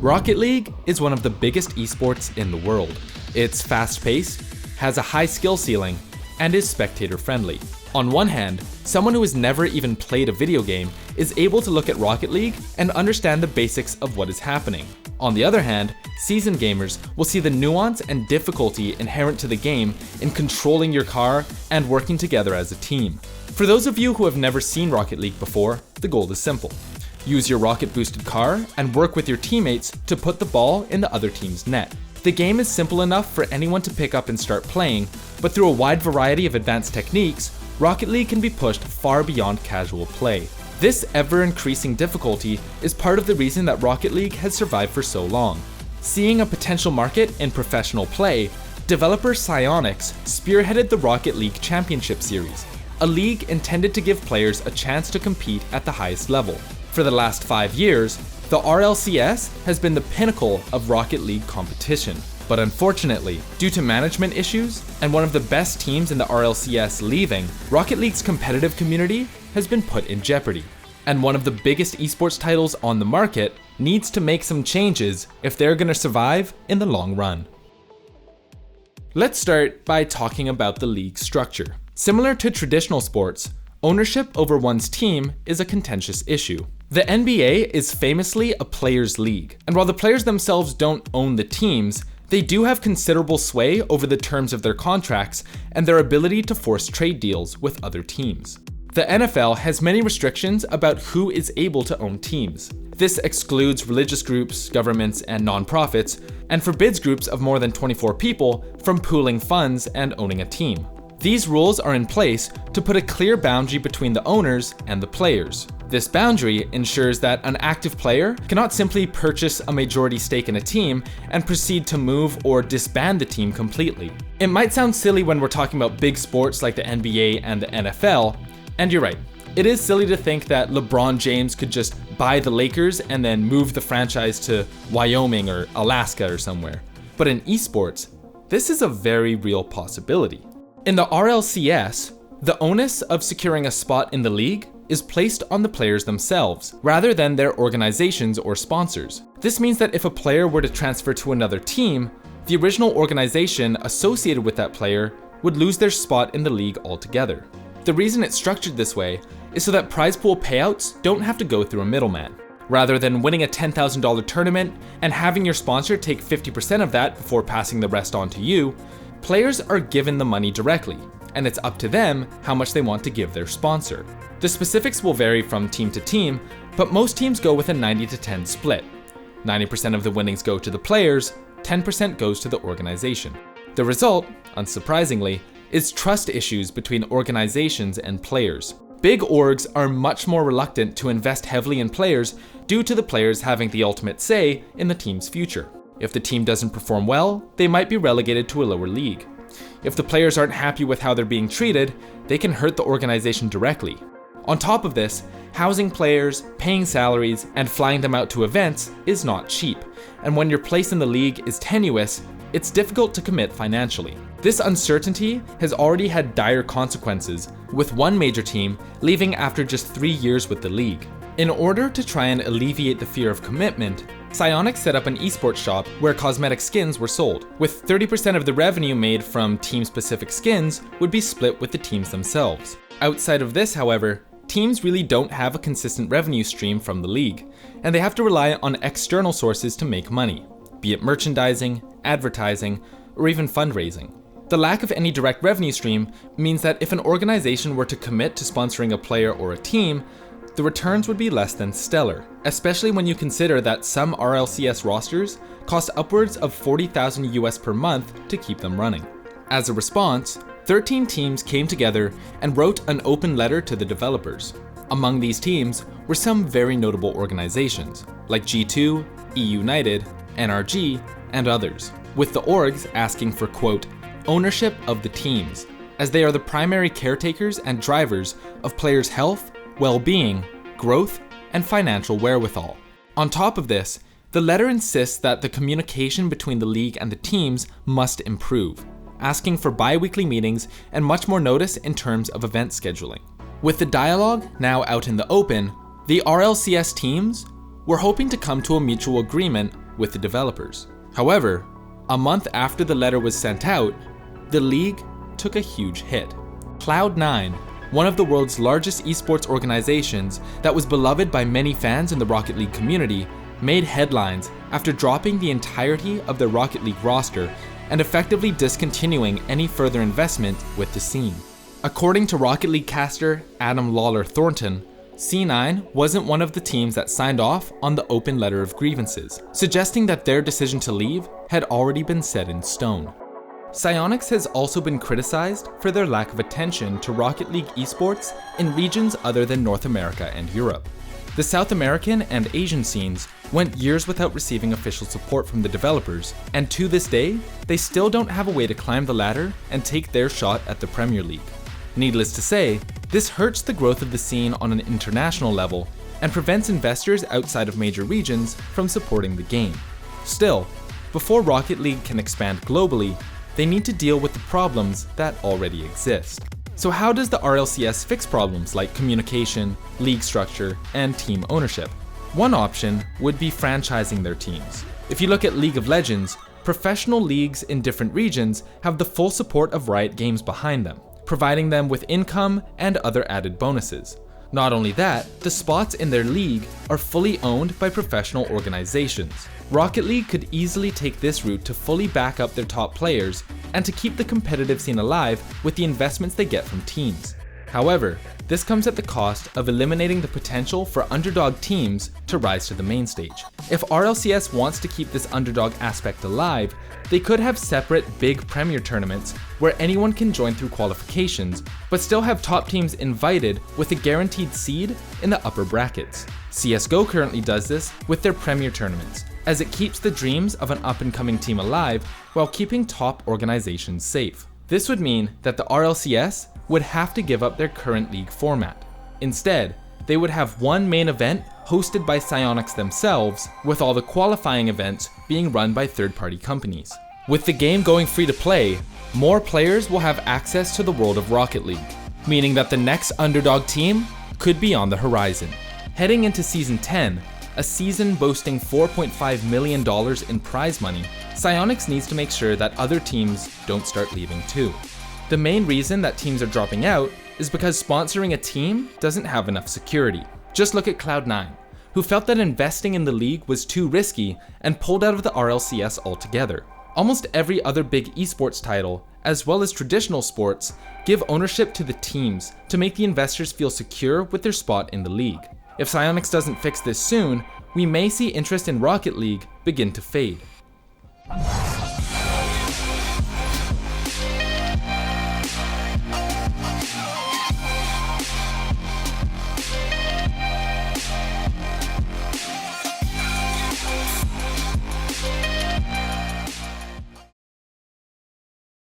Rocket League is one of the biggest esports in the world. It's fast-paced, has a high skill ceiling, and is spectator-friendly. On one hand, someone who has never even played a video game is able to look at Rocket League and understand the basics of what is happening. On the other hand, seasoned gamers will see the nuance and difficulty inherent to the game in controlling your car and working together as a team. For those of you who have never seen Rocket League before, the goal is simple. Use your rocket-boosted car and work with your teammates to put the ball in the other team's net. The game is simple enough for anyone to pick up and start playing, but through a wide variety of advanced techniques, Rocket League can be pushed far beyond casual play. This ever-increasing difficulty is part of the reason that Rocket League has survived for so long. Seeing a potential market in professional play, developer Psyonix spearheaded the Rocket League Championship Series, a league intended to give players a chance to compete at the highest level. For the last 5 years, the RLCS has been the pinnacle of Rocket League competition. But unfortunately, due to management issues and one of the best teams in the RLCS leaving, Rocket League's competitive community has been put in jeopardy. And one of the biggest esports titles on the market needs to make some changes if they're going to survive in the long run. Let's start by talking about the league structure. Similar to traditional sports, ownership over one's team is a contentious issue. The NBA is famously a players' league, and while the players themselves don't own the teams, they do have considerable sway over the terms of their contracts and their ability to force trade deals with other teams. The NFL has many restrictions about who is able to own teams. This excludes religious groups, governments, and nonprofits, and forbids groups of more than 24 people from pooling funds and owning a team. These rules are in place to put a clear boundary between the owners and the players. This boundary ensures that an active player cannot simply purchase a majority stake in a team and proceed to move or disband the team completely. It might sound silly when we're talking about big sports like the NBA and the NFL, and you're right. It is silly to think that LeBron James could just buy the Lakers and then move the franchise to Wyoming or Alaska or somewhere. But in esports, this is a very real possibility. In the RLCS, the onus of securing a spot in the league is placed on the players themselves, rather than their organizations or sponsors. This means that if a player were to transfer to another team, the original organization associated with that player would lose their spot in the league altogether. The reason it's structured this way is so that prize pool payouts don't have to go through a middleman. Rather than winning a $10,000 tournament and having your sponsor take 50% of that before passing the rest on to you, players are given the money directly, and it's up to them how much they want to give their sponsor. The specifics will vary from team to team, but most teams go with a 90-10 split. 90% of the winnings go to the players, 10% goes to the organization. The result, unsurprisingly, is trust issues between organizations and players. Big orgs are much more reluctant to invest heavily in players due to the players having the ultimate say in the team's future. If the team doesn't perform well, they might be relegated to a lower league. If the players aren't happy with how they're being treated, they can hurt the organization directly. On top of this, housing players, paying salaries, and flying them out to events is not cheap, and when your place in the league is tenuous, it's difficult to commit financially. This uncertainty has already had dire consequences, with one major team leaving after just 3 years with the league. In order to try and alleviate the fear of commitment, Psyonix set up an esports shop where cosmetic skins were sold, with 30% of the revenue made from team-specific skins would be split with the teams themselves. Outside of this, however, teams really don't have a consistent revenue stream from the league, and they have to rely on external sources to make money, be it merchandising, advertising, or even fundraising. The lack of any direct revenue stream means that if an organization were to commit to sponsoring a player or a team, the returns would be less than stellar, especially when you consider that some RLCS rosters cost upwards of $40,000 US per month to keep them running. As a response, 13 teams came together and wrote an open letter to the developers. Among these teams were some very notable organizations, like G2, E-United, NRG, and others, with the orgs asking for, quote, ownership of the teams, as they are the primary caretakers and drivers of players' health, well-being, growth, and financial wherewithal. On top of this, the letter insists that the communication between the league and the teams must improve, asking for bi-weekly meetings and much more notice in terms of event scheduling. With the dialogue now out in the open, the RLCS teams were hoping to come to a mutual agreement with the developers. However, a month after the letter was sent out, the league took a huge hit. Cloud9, one of the world's largest esports organizations that was beloved by many fans in the Rocket League community, made headlines after dropping the entirety of their Rocket League roster and effectively discontinuing any further investment with the scene. According to Rocket League caster Adam Lawler Thornton, C9 wasn't one of the teams that signed off on the open letter of grievances, suggesting that their decision to leave had already been set in stone. Psyonix has also been criticized for their lack of attention to Rocket League esports in regions other than North America and Europe. The South American and Asian scenes went years without receiving official support from the developers, and to this day, they still don't have a way to climb the ladder and take their shot at the Premier League. Needless to say, this hurts the growth of the scene on an international level and prevents investors outside of major regions from supporting the game. Still, before Rocket League can expand globally, they need to deal with the problems that already exist. So how does the RLCS fix problems like communication, league structure, and team ownership? One option would be franchising their teams. If you look at League of Legends, professional leagues in different regions have the full support of Riot Games behind them, providing them with income and other added bonuses. Not only that, the spots in their league are fully owned by professional organizations. Rocket League could easily take this route to fully back up their top players and to keep the competitive scene alive with the investments they get from teams. However, this comes at the cost of eliminating the potential for underdog teams to rise to the main stage. If RLCS wants to keep this underdog aspect alive, they could have separate big Premier tournaments where anyone can join through qualifications, but still have top teams invited with a guaranteed seed in the upper brackets. CSGO currently does this with their Premier tournaments, as it keeps the dreams of an up-and-coming team alive while keeping top organizations safe. This would mean that the RLCS would have to give up their current league format. Instead, they would have one main event hosted by psyonix themselves, with all the qualifying events being run by third-party companies. With the game going free to play, more players will have access to the world of Rocket League, meaning that the next underdog team could be on the horizon. Heading into Season 10, a season boasting $4.5 million in prize money, psyonix needs to make sure that other teams don't start leaving too. The main reason that teams are dropping out is because sponsoring a team doesn't have enough security. Just look at Cloud9, who felt that investing in the league was too risky and pulled out of the RLCS altogether. Almost every other big esports title, as well as traditional sports, give ownership to the teams to make the investors feel secure with their spot in the league. If psyonix doesn't fix this soon, we may see interest in Rocket League begin to fade.